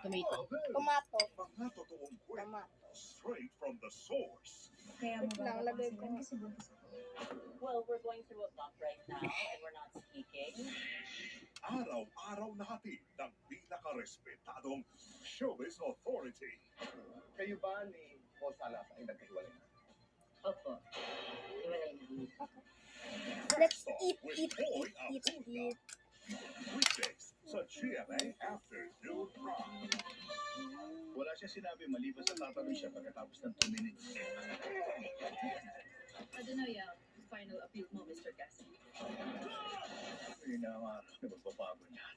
Tomato. Tomato. Straight from the source. Wait lang, lagay ko. Well, we're going through a bump right now and we're not speaking. Araw-araw natin ng pinakarespetadong showbiz authority. Kayo ba ni Paul Salas ay nagkahiwalay na? Opo. Iwalay na. Let's eat. Weekdays sa GMA Afternoon Prime. Wala siya sinabi maliban sa tatanong siya pagkatapos ng 2 minutes. Ano na yung final appeal mo, Mr. Cassie? Yun na nga, magbabago niya.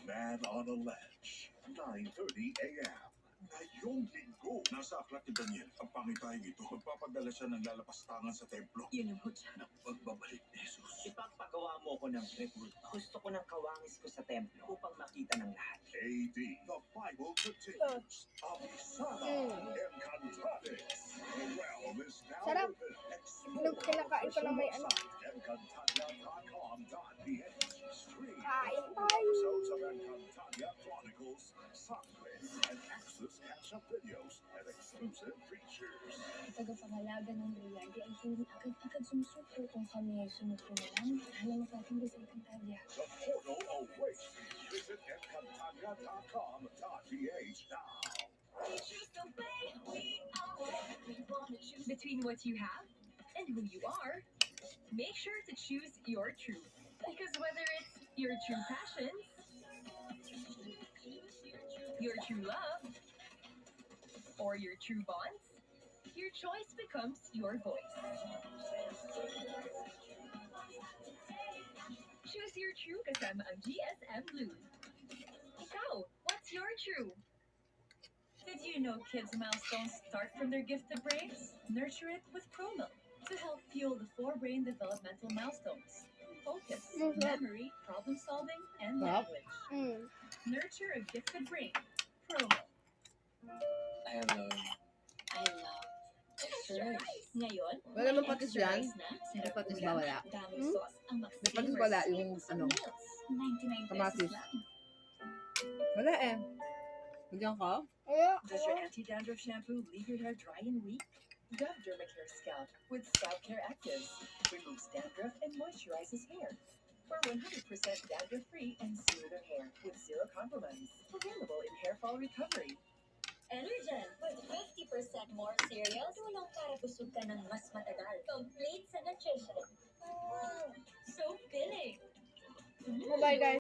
Man on a Ledge, 9:30 a.m. Ngayong linggo. Nasa aklat ni Daniel ang pangitayang ito. Magpapadala siya ng lalapastangan sa templo. Yun ang hutya ng pagbabalik ni Jesus. Ipagpagawa mo ko ng ritual. Gusto ko ng kawangis ko sa templo upang makita ng lahat. AD, the Bible continues. Abisada Encantadix. The realm is now Sarap. open. Kinakain ko lang may ano. Encantadia.com.ph. Stream Kain tayo. episodes of Encantadia Chronicles, Socklist, and Access catch-up videos and exclusive features. Tagapangalaga ng Riyadi ay hindi agad-agad sumusuko kung kami ay sumuko na lang. Alam mo natin ba sa Encantadia? The portal awaits. Visit Encantadia.com.ph now. Between what you have and who you are, make sure to choose your truth. Because whether it's your true passions, your true love, or your true bonds, your choice becomes your voice. Choose your true kasama ang GSM Blue. Ikaw, what's your true? Did you know kids' milestones start from their gifted brains? Nurture it with ProMilk to help fuel the 4 brain developmental milestones. Focus, memory, problem solving, and language. Nurture a gifted brain. ProMilk. I love Extra rice. Ngayon, Wala naman patis extra yan? rice na, May sarap patis ulam, ba wala? daming sauce, ang May patis wala yung ano? meals. 99 pesos Kamatis. lang. Wala eh. Bigyan ka? Does your anti-dandruff shampoo leave your hair dry and weak? Dove Dermacare Scalp with Scalp Care Actives removes dandruff and moisturizes hair for 100% dandruff-free and smoother hair with zero compromise. Available in Hair Fall Recovery. Energen with 50% more cereal, tulong para busog ka ng mas matagal. Complete sa nutrition. So filling. Bye guys.